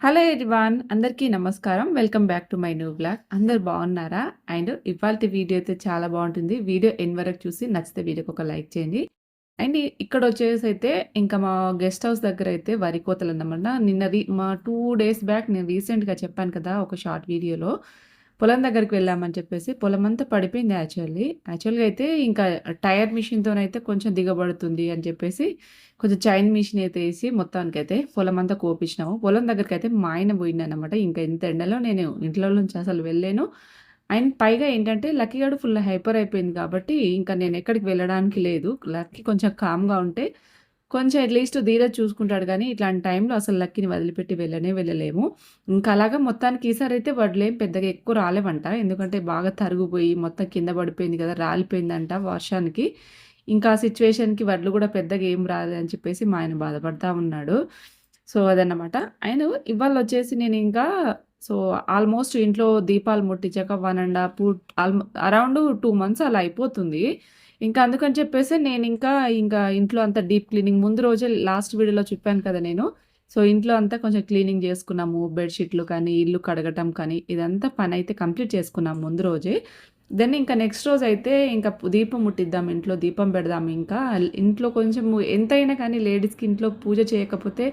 Hello everyone అందరికీ నమస్కారం. Welcome back to my new vlog. అందరూ బాగున్నారా? అండ్ ఇవాల్టి వీడియో అయితే చాలా బాగుంటుంది. వీడియో ఎండ్ వరకు చూసి నచ్చితే వీడియోకి ఒక లైక్ చేయండి. అండ్ ఇక్కడ వచ్చేసైతే ఇంకా మా గెస్ట్ హౌస్ దగ్గర అయితే వరి కోతలన్నమాట. మా 2 డేస్ బ్యాక్ నేను రీసెంట్‌గా చెప్పాను కదా! ఒక షార్ట్ వీడియోలో. పొలం దగ్గరికి వెళ్ళామని చెప్పేసి పొలమంతా పడిపోయింది యాక్చువల్‌గా అయితే ఇంకా టైర్ మిషన్‌తోనైతే కొంచెం దిగబడుతుంది అని చెప్పేసి కొంచెం చైన్ మిషన్ అయితే ఏసి మొత్తానికైతే పొలమంతా కోపిచ్చినాము. పొలం దగ్గరికైతే మా ఆయన పోయిండనమాట. ఇంకా ఇంత ఎండలో నేను ఇంట్లో నుంచి అసలు వెళ్ళలేను. అండ్ పైగా ఏంటంటే లక్కీ గాడు ఫుల్ హైపర్ అయిపోయింది కాబట్టి ఇంకా నేనెక్కడికి వెళ్ళడానికి లేదు. లక్కీ కొంచెం కామ్‌గా ఉంటే కొంచెం అట్‌లీస్ట్ ధీరజ్ చూసుకుంటాడు గానీ, ఇట్లాంటి టైంలో అసలు లక్కీని వదిలిపెట్టి వెళ్ళలేము. ఇంకా అలాగా మొత్తానికి ఈసారైతే వడ్లేం పెద్దగా ఎక్కువ రాలేవంట. ఎందుకంటే బాగా తరుగుపోయి మొత్తం కింద పడిపోయింది కదా! రాలిపోయిందంట వర్షానికి. ఇంకా ఆ సిట్యుయేషన్‌కి వడ్లు గూడా పెద్దగా ఏం రాలేదని చెప్పేసి మా ఆయన బాధపడతా ఉన్నాడు. సో, అదన్నమాట. అండ్ ఇవాళొచ్చేసి నేనింకా సో, ఆల్మోస్ట్ ఇంట్లో దీపాలు ముట్టించాక 1 ½ అరౌండ్ 2 మంత్స్ అలా అయిపోతుంది. ఇంకా అందుకని చెప్పేసి ఇంకా ఇంట్లో అంతా డీప్ క్లీనింగ్ ముందు రోజే లాస్ట్ వీడియోలో చెప్పాను కదా నేను. సో, ఇంట్లో అంతా కొంచెం క్లీనింగ్ చేసుకున్నాము. బెడ్‌షీట్‌లు కానీ, ఇల్లు కడగటం కానీ, ఇదంతా పనైతే కంప్లీట్ చేసుకున్నాం ముందు రోజే. దెన్ ఇంకా నెక్స్ట్ రోజైతే ఇంకా దీపం ముట్టిద్దాం ఇంట్లో, దీపం పెడదాం ఇంకా. ఇంట్లో కొంచెం ఎంతైనా కానీ లేడీస్‌కి ఇంట్లో పూజ చేయకపోతే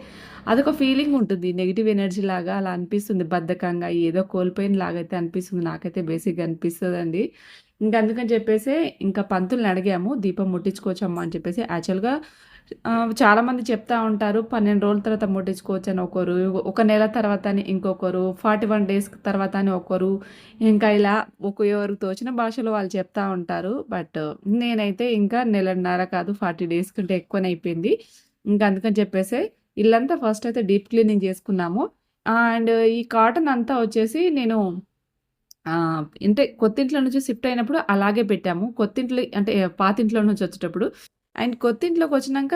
అదొక ఫీలింగ్ ఉంటుంది. నెగెటివ్ ఎనర్జీ లాగా అలా అనిపిస్తుంది. బద్ధకంగా ఏదో కోల్పోయినలాగైతే అనిపిస్తుంది. నాకైతే బేసిక్‌గా అనిపిస్తదండి. ఇంక అందుకని చెప్పేసే ఇంకా పంతుల్ని అడిగాము. దీపం ముట్టించుకోవచ్చమ్మా అని చెప్పేసి. యాక్చువల్‌గా చాలామంది చెప్తా ఉంటారు. 12 రోజుల తర్వాత ముట్టించుకోవచ్చని ఒకరు, ఒక నెల తర్వాత అని ఇంకొకరు, 41 డేస్ తర్వాత అని ఒకరు, ఇంకా ఇలా ఎవరికి తోచిన భాషలో వాళ్ళు చెప్తా ఉంటారు. బట్ నేనైతే ఇంకా నెలన్నర కాదు 40 డేస్ కంటే ఎక్కువనయిపోయింది. ఇంక అందుకని చెప్పేసే ఇల్లంతా ఫస్ట్ అయితే డీప్ క్లీనింగ్ చేసుకున్నాము. అండ్ ఈ కాటన్ అంతా వచ్చేసి నేను అంటే కొత్తింట్లో నుంచి షిఫ్ట్ అయినప్పుడు అలాగే పెట్టాము. కొత్తింట్లో అంటే పాతింట్లో నుంచి వచ్చేటప్పుడు. అండ్ కొత్తింట్లోకొచ్చినంక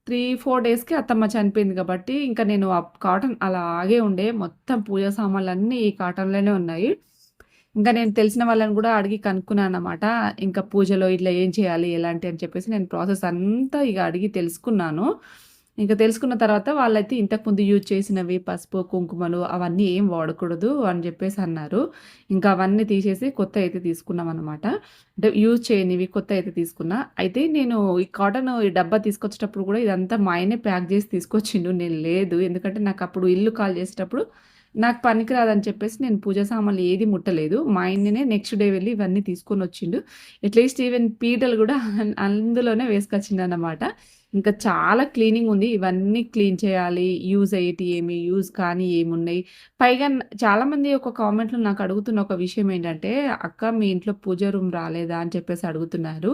3, 4 డేస్‌కి అత్తమ్మ చనిపోయింది కాబట్టి, ఇంక నేను ఆ కాటన్ అలాగే ఉండే. మొత్తం పూజ సామాన్లన్నీ ఈ కాటన్‌లోనే ఉన్నాయి. ఇంకా నేను తెలిసిన వాళ్ళని గూడా అడిగి కనుక్కున్నాననమాట. ఇంకా పూజలో ఇట్లా ఏం చేయాలి? ఎలాంటి అని చెప్పేసి నేను ప్రాసెస్ అంతా ఇగ అడిగి తెలుసుకున్నాను. ఇంక తెలుసుకున్న తర్వాత వాళ్ళైతే ఇంతకుముందు యూజ్ చేసినవి పసుపు, కుంకుమలు అవన్నీ ఏం వాడకూడదు అని జెప్పేసి అన్నారు. ఇంకా అవన్నీ తీసేసి కొత్తయయితే తీసుకున్నామనమాట. అంటే యూజ్ చేయనివి కొత్తయయితే తీసుకున్నా. అయితే నేను ఈ కాటను ఈ డబ్బా తీసుకొచ్చేటప్పుడు గూడా ఇదంతా మా ఆయనే ప్యాక్ జేసి తీసుకొచ్చిండు. నేను లేదు. ఎందుకంటే నాకప్పుడు ఇల్లు ఖాళీ చేసేటప్పుడు నాకు పనికిరాదని చెప్పేసి నేను పూజ సామాన్లు ఏది ముట్టలేదు. మా ఆయననే నెక్స్ట్ డే వెళ్లి ఇవన్నీ తీసుకొనొచ్చిండు. అట్‌లీస్ట్ ఈవెన్ పీటలు గూడా అందులోనే వేసుకొచ్చిండనమాట. ఇంకా చాలా క్లీనింగ్ ఉంది. ఇవన్నీ క్లీన్ చేయాలి. యూజ్ అయ్యేటియి ఏమి, యూజ్ కానియి ఏమున్నయి. పైగా చాలామంది ఒక కామెంట్‌లో నాకు అడుగుతున్న ఒక విషయం ఏంటంటే, "అక్క మీ ఇంట్లో పూజ రూమ్ రాలేదా?" అని చెప్పేసి అడుగుతున్నారు.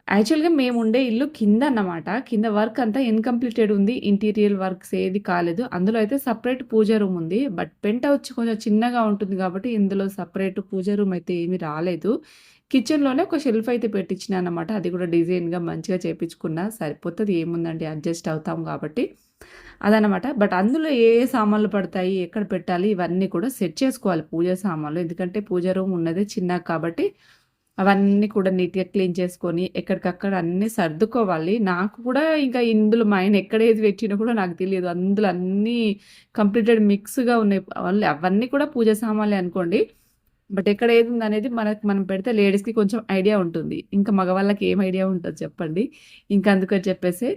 యాక్చువల్‌గా మేముండే ఇల్లు కిందన్నమాట. కింద వర్క్ అంతా ఇన్‌కంప్లీటెడ్ ఉంది. ఇంటీరియర్ వర్క్స్ ఏది కాలేదు. అందులో అయితే సెపరేట్ పూజ రూమ్ ఉంది. బట్ పెంట్ హౌస్ కొంచెం చిన్నగా ఉంటుంది కాబట్టి, ఇందులో సెపరేట్ పూజ రూమ్ అయితే ఏమి రాలేదు. కిచెన్‌లోనే ఒక షెల్ఫ్ అయితే పెట్టించినానన్నమాట. అది కూడా డిజైన్‌గా మంచిగా చేపించుకున్నా. సరిపోతది ఏముందండి అడ్జస్ట్ అవుతాం కాబట్టి. అదనమాట. బట్ అందులో ఏ ఏ సామాన్లు పడతాయి, ఎక్కడ పెట్టాలి ఇవన్నీ కూడా సెట్ చేసుకోవాలి పూజ సామాన్లు. ఎందుకంటే పూజ రూమ్ ఉన్నదే చిన్నగా కాబట్టి అవన్నీ కూడా నీట్‌గా క్లీన్ చేసుకొని, ఎక్కడికక్కడ అన్నీ సర్దుకోవాలి. నాకు కూడా ఇంకా ఇందులో మా ఆయన ఎక్కడ ఏది పెట్టినో కూడా నాకు తెలియదు. అందులో అన్నీ కంప్లీటెడ్ మిక్స్‌గా ఉన్నాయి. అవన్నీ కూడా పూజ సామాన్లే అనుకోండి. బట్ ఎక్కడ ఏదుందనేది మనం పెడితే లేడీస్‌కి కొంచెం ఐడియా ఉంటుంది. ఇంకా మగవాళ్ళకి ఏం ఐడియా ఉంటది చెప్పండి. ఇంక అందుకని చెప్పేసి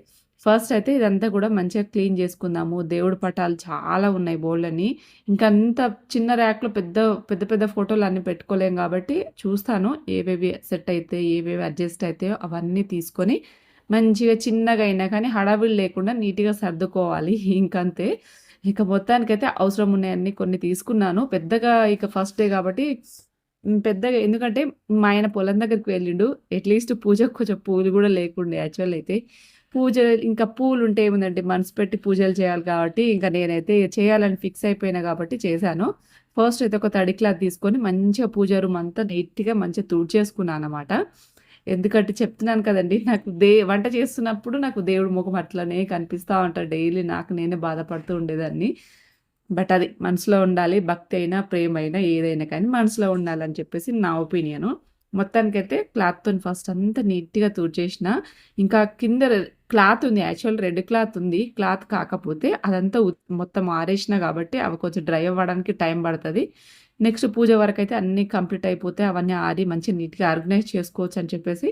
ఫస్ట్ అయితే ఇదంతా కూడా మంచిగా క్లీన్ చేసుకుందాము. దేవుడి పటాలు చాలా ఉన్నాయి బోలెడన్ని. ఇంకంత చిన్న ర్యాక్‌లో పెద్ద పెద్ద ఫోటోలన్నీ పెట్టుకోలేం గాబట్టి చూస్తాను. ఏవేవి సెట్ అయితాయి, ఏవేవి అడ్జస్ట్ అయితాయో అవన్నీ తీసుకొని మంచిగా చిన్నగా అయినా కానీ హడావిడి లేకుండా నీట్‌గా సర్దుకోవాలి. ఇంకంతే. ఇక మొత్తానికైతే అవసరం ఉన్నయన్నీ కొన్ని తీసుకున్నాను. పెద్దగా ఇక ఫస్ట్ డే గాబట్టి పెద్దగా ఎందుకంటే మా ఆయన పొలం దగ్గరికి వెళ్ళిండు. అట్‌లీస్ట్ పూజకు కొంచెం పూలు గూడా లేకుండే యాక్చువల్ అయితే. పూజ ఇంకా పూలుంటే ఏముందండి మనసు పెట్టి పూజలు చేయాలి కాబట్టి, ఇంక నేనైతే చేయాలని ఫిక్స్ అయిపోయినా గాబట్టి చేశాను. ఫస్ట్ అయితే ఒక తడి క్లాత్ తీసుకొని మంచిగా పూజ రూమ్ అంతా నీట్‌గా మంచిగా తుడిచేసుకున్నాననమాట. ఎందుకంటే చెప్తున్నాను కదండీ! నాకు వంట చేస్తున్నప్పుడు నాకు దేవుడి మొఖం అట్లనే కనిపిస్తా ఉంటది డైలీ నాకు నేనే బాధపడుతూ ఉండేదాన్ని. బట్ అది మనసులో ఉండాలి. భక్తి అయినా, ప్రేమైనా ఏదైనా కానీ మనసులో ఉండాలని చెప్పేసి నా ఒపీనియను. మొత్తానికైతే క్లాత్‌తోని ఫస్ట్ అంతా నీట్‌గా తుడిచేసిన. ఇంకా కింద క్లాత్ ఉంది. యాక్చువల్ రెడ్ క్లాత్ ఉంది. క్లాత్ కాకపోతే అదంతా మొత్తం ఆరేసినా కాబట్టి అవి కొంచెం డ్రై అవ్వడానికి టైం పడతది. నెక్స్ట్ పూజ వరకైతే అన్నీ కంప్లీట్ అయిపోతే అవన్నీ ఆరి మంచిగా నీట్‌గా ఆర్గనైజ్ చేసుకోవచ్చు అని చెప్పేసి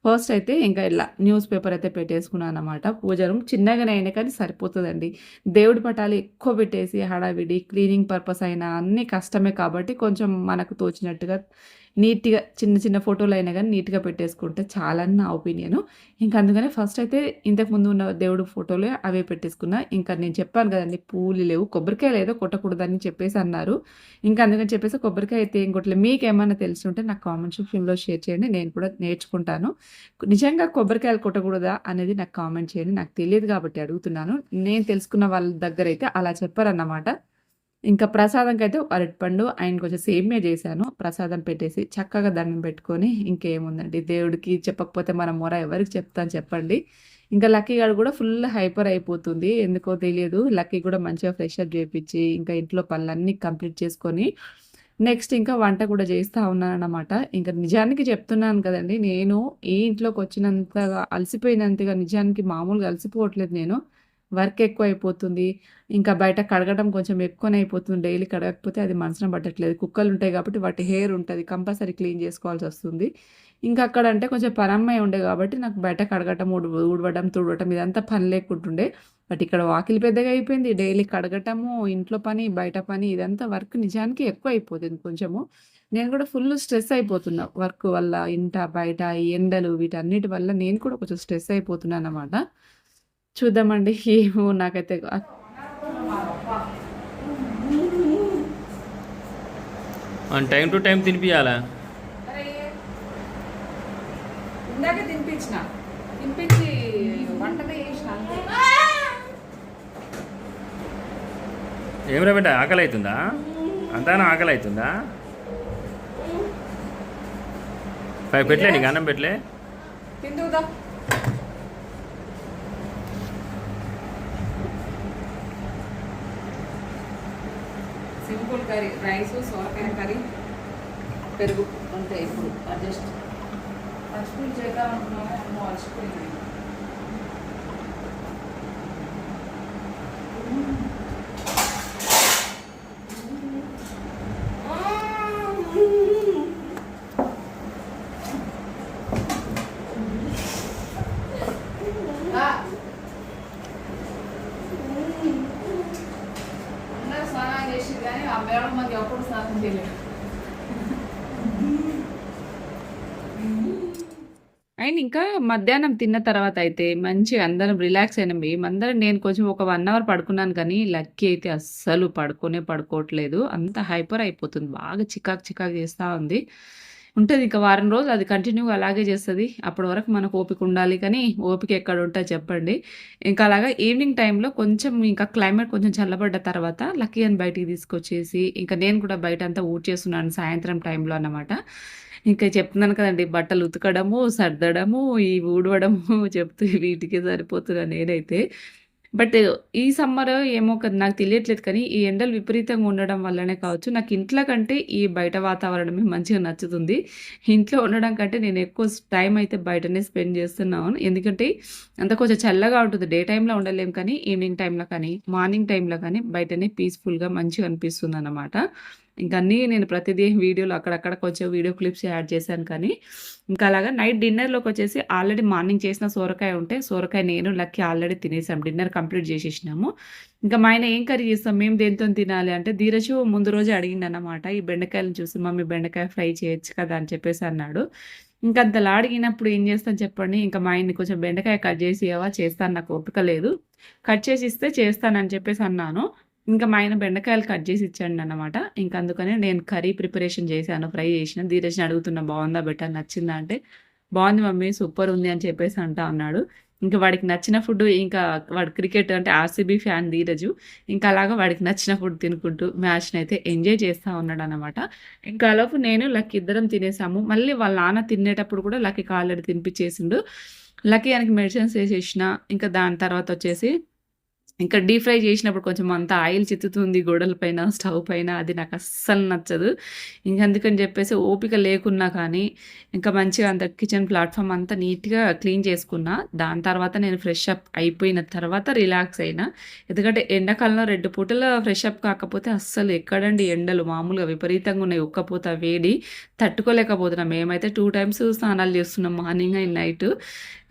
ఫస్ట్ అయితే ఇంకా ఇలా న్యూస్ పేపర్ అయితే పెట్టేసుకున్నాననమాట. పూజ రూమ్ చిన్నగానే అయినా కానీ సరిపోతదండి. దేవుడి పటాలు ఎక్కువ పెట్టేసి హడావిడి క్లీనింగ్ పర్పస్ అయినా అన్నీ కష్టమే కాబట్టి కొంచెం మనకు తోచినట్టుగా నీట్‌గా చిన్న చిన్న ఫోటోలైనా గానీ నీట్‌గా పెట్టేసుకుంటే చాలని నా ఒపీనియను. ఇంక అందుకనే ఫస్ట్ అయితే ఇంతకుముందు ఉన్న దేవుడి ఫోటోలే అవే పెట్టేసుకున్నా. ఇంకా నేను చెప్పాను గదండీ పూలు లేవు, కొబ్బరికాయలేదో కొట్టకూడదని చెప్పేసి అన్నారు. ఇంకా అందుకని చెప్పేసి కొబ్బరికాయ అయితే ఏం కొట్టలే. మీకేమన్నా తెలిసుంటే నాకు కామెంట్ సెక్షన్‌లో షేర్ చేయండి. నేను కూడా నేర్చుకుంటాను. నిజంగా కొబ్బరికాయలు కొట్టకూడదా అనేది నాకు కామెంట్ చేయండి. నాకు తెలియదు గాబట్టి అడుగుతున్నాను. నేను తెలుసుకున్న వాళ్ళ దగ్గరైతే అలా చెప్పారన్నమాట. ఇంకా ప్రసాదంకైతే అరటిపండు అండ్ కొంచెం సేమియా చేశాను. ప్రసాదం పెట్టేసి చక్కగా దండం పెట్టుకొని ఇంకేముందండి దేవుడికి చెప్పకపోతే మన మొర ఎవరికి చెప్తాను చెప్పండి. ఇంకా లక్కీ గాడు కూడా ఫుల్ హైపర్ అయిపోతుంది. ఎందుకో తెలియదు. లక్కీ కూడా మంచిగా ఫ్రెష్ అప్ చేపిచ్చి ఇంకా ఇంట్లో పనులన్నీ కంప్లీట్ చేసుకొని నెక్స్ట్ ఇంకా వంట కూడా చేస్తా ఉన్నానన్నమాట. ఇంకా నిజానికి చెప్తున్నాను కదండీ! నేను ఈ ఇంట్లోకొచ్చినంతగా అలసిపోయినంతగా నిజానికి మామూలుగా అలసిపోవట్లేదు నేను. వర్క్ ఎక్కువైపోతుంది. ఇంకా బయట కడగడం కొంచెం ఎక్కువనే అయిపోతుంది. డైలీ కడగకపోతే అది మనసున పట్టట్లేదు. కుక్కలుంటాయి కాబట్టి వాటి హెయిర్ ఉంటది. కంపల్సరీ క్లీన్ చేసుకోవాల్సొస్తుంది. ఇంకా అక్కడంటే కొంచెం పనమ్మాయి ఉండే కాబట్టి నాకు బయట కడగటం, ఊడవడం, తుడవటం ఇదంతా పని లేకుంటుండే. బట్ ఇక్కడ వాకిలి పెద్దగా అయిపోయింది. డైలీ కడగటము, ఇంట్లో పని, బయట పని ఇదంతా వర్క్ నిజానికి ఎక్కువైపోతుంది కొంచెము. నేను కూడా ఫుల్ స్ట్రెస్ అయిపోతున్నా. వర్క్ వల్ల, ఇంట, బయట, ఈ ఎండలు వీటన్నిటి వల్ల నేను కూడా కొంచెం స్ట్రెస్ అయిపోతున్నానన్నమాట. చూద్దామండి. ఏమో నాకైతే టైం టు టైం తినిపియాలా? ఇందాక తినిపించి వంటనే చేసిన. ఏమిరా బిడ్డ ఆకలి అవుతుందా? అంతానా ఆకలి అవుతుందా? పెట్టలే నీకు అన్నం పెట్టలే? తిందుదా సింపుల్ కర్రీ, రైస్, సోరకాయ కర్రీ, పెరుగు అంతే. ఇప్పుడు అడ్జస్ట్ మర్చిపోయి చేద్దాం అనుకున్నాము. అమ్మ మర్చిపోయింది. స్నానం చేసి కానీ ఆ మేడం మంది ఎప్పుడు స్నానం చేయలేదు. అండ్ ఇంకా మధ్యాహ్నం తిన్న తర్వాత అయితే మంచిగా అందరం రిలాక్స్ అయినాం. మేమందరం నేను కొంచెం ఒక 1 అవర్ పడుకున్నాను కానీ లక్కీ అయితే అస్సలు పడుకోవట్లేదు. అంత హైపర్ అయిపోతుంది. బాగా చికాకు చేస్తా ఉంది. ఉంటది ఇంకా వారం రోజులు అది కంటిన్యూగా అలాగే చేస్తది. అప్పటి వరకు మనకు ఓపిక ఉండాలి కానీ ఓపిక ఎక్కడ ఉంటది చెప్పండి. ఇంకా అలాగా ఈవినింగ్ టైంలో కొంచెం ఇంకా క్లైమేట్ కొంచెం చల్లబడ్డ తర్వాత లక్కీ అని బయటికి తీసుకొచ్చేసి ఇంకా నేను కూడా బయటంతా ఊడ్చేస్తున్నాను సాయంత్రం టైంలో అన్నమాట. ఇంకా చెప్తున్నాను కదండీ! బట్టలు ఉతకడము, సర్దడము, ఈ ఊడవడము చెప్తూ వీటికే సరిపోతున్నా నేనైతే. బట్ ఈ సమ్మర్ ఏమో నాకు తెలియట్లేదు కానీ, ఈ ఎండలు విపరీతంగా ఉండడం వల్లనే కావచ్చు, నాకు ఇంట్ల కంటే ఈ బయట వాతావరణమే మంచిగా నచ్చుతుంది. ఇంట్లో ఉండడం కంటే నేను ఎక్కువ టైం అయితే బయటనే స్పెండ్ చేస్తున్నాను. ఎందుకంటే అంత కొంచెం చల్లగా ఉంటుంది. డే టైమ్‌లో ఉండలేము కానీ, ఈవినింగ్ టైమ్‌లో కానీ, మార్నింగ్ టైమ్‌లో కానీ బయటనే పీస్‌ఫుల్‌గా మంచిగా అనిపిస్తుందన్నమాట. ఇంక అన్నీ నేను ప్రతిదీ వీడియోలో అక్కడక్కడ కొంచెం వీడియో క్లిప్స్ యాడ్ చేశాను కానీ, ఇంకా అలాగా నైట్ డిన్నర్‌లోకొచ్చేసి ఆల్రెడీ మార్నింగ్ చేసిన సోరకాయ ఉంటే, సోరకాయ నేను లక్కీ ఆల్రెడీ తినేసాం. డిన్నర్ కంప్లీట్ చేసేసినాము. ఇంకా మా ఆయన ఏం కర్రీ చేస్తాం, మేము దేనితోని తినాలి అంటే, ధీరజు ముందు రోజే అడిగిండనమాట. ఈ బెండకాయలను చూసి మమ్మీ బెండకాయ ఫ్రై చేయొచ్చు కదా అని చెప్పేసి అన్నాడు. ఇంక అంతలా అడిగినప్పుడు ఏం చేస్తాను చెప్పండి, ఇంకా మా ఆయన్ని కొంచెం బెండకాయ కట్ చేసి ఇయ్యవా చేస్తాను నాకు ఓపిక లేదు. కట్ చేసి ఇస్తే చేస్తానని చెప్పేసి అన్నాను. ఇంకా మా ఆయన బెండకాయలు కట్ చేసి ఇచ్చాడనమాట. ఇంక అందుకనే నేను కర్రీ ప్రిపరేషన్ చేశాను. ఫ్రై చేసిన. ధీరజ్‌ని అడుగుతున్నా బావుందా బెటా నచ్చిందా అంటే, "బావుంది మమ్మీ సూపర్ ఉంది" అని చెప్పేసి అంటా ఉన్నాడు. ఇంక వాడికి నచ్చిన ఫుడ్ ఇంకా వాడు క్రికెట్ అంటే ఆర్‌సీబీ ఫ్యాన్ ధీరజు. ఇంకా అలాగా వాడికి నచ్చిన ఫుడ్ తినుకుంటూ మ్యాచ్‌నైతే ఎంజాయ్ చేస్తా ఉన్నాడనమాట. ఇంకా ఆలోపు నేను లక్కీ ఇద్దరం తినేసాము. మళ్ళీ వాళ్ళ నాన్న తినేటప్పుడు కూడా లక్కీకి ఆల్రెడీ తినిపిచ్చేసిండు. లక్కీ ఆయనకి మెడిసిన్స్ ఏసేసిన. ఇంకా దాని తర్వాతొచ్చేసి ఇంకా డీప్ ఫ్రై చేసినప్పుడు కొంచెం అంతా ఆయిల్ చిత్తుతుంది గోడల పైన, స్టవ్ పైన. అది నాకస్సలు నచ్చదు. ఇంక అందుకని చెప్పేసి ఓపిక లేకున్నా కానీ, ఇంకా మంచిగా అంత కిచెన్ ప్లాట్‌ఫార్మ్ అంతా నీట్‌గా క్లీన్ చేసుకున్నా. దాని తర్వాత నేను ఫ్రెష్ అప్ అయిపోయిన తర్వాత రిలాక్స్ అయినా. ఎందుకంటే ఎండాకాలంలో 2 పూటలు ఫ్రెష్ అప్ కాకపోతే అస్సలు ఎక్కడండి ఎండలు మామూలుగా విపరీతంగా ఉన్నాయి. ఉక్కపోత, వేడి తట్టుకోలేకపోతున్నాం. మేమైతే 2 టైమ్స్ స్నానాలు చేస్తున్నాం. Morning and night.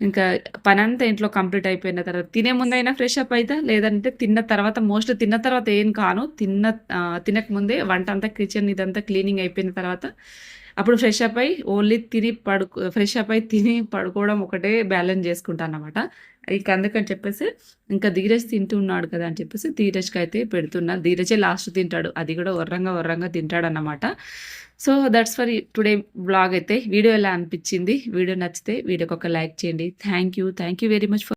ఇంకా పనంతా ఇంట్లో కంప్లీట్ అయిపోయిన తర్వాత తినే ముందైనా ఫ్రెష్ అప్ అయితా. లేదంటే తిన్న తర్వాత మోస్ట్‌లీ తిన్న తర్వాత ఏం కాను. తినక ముందే వంటంతా కిచెన్ ఇదంతా క్లీనింగ్ అయిపోయిన తర్వాత అప్పుడు ఫ్రెష్ అప్ అయ్యి ఓన్లీ ఫ్రెష్ అప్ అయ్యి తిని పడుకోవడం ఒకటే బ్యాలెన్స్ చేసుకుంటానన్నమాట. ఇంక అందుకని చెప్పేసి ఇంకా ధీరజ్ తింటున్నాడు కదా అని చెప్పేసి ధీరజ్‌కైతే పెడుతున్నా. ధీరజే లాస్ట్ తింటాడు. అది కూడా ఒర్రంగా తింటాడన్నమాట. So, that's for today vlog అయితే. వీడియో ఎలా అనిపించింది? వీడియో నచ్చితే వీడియోకి ఒక లైక్ చేయండి. Thank you very much for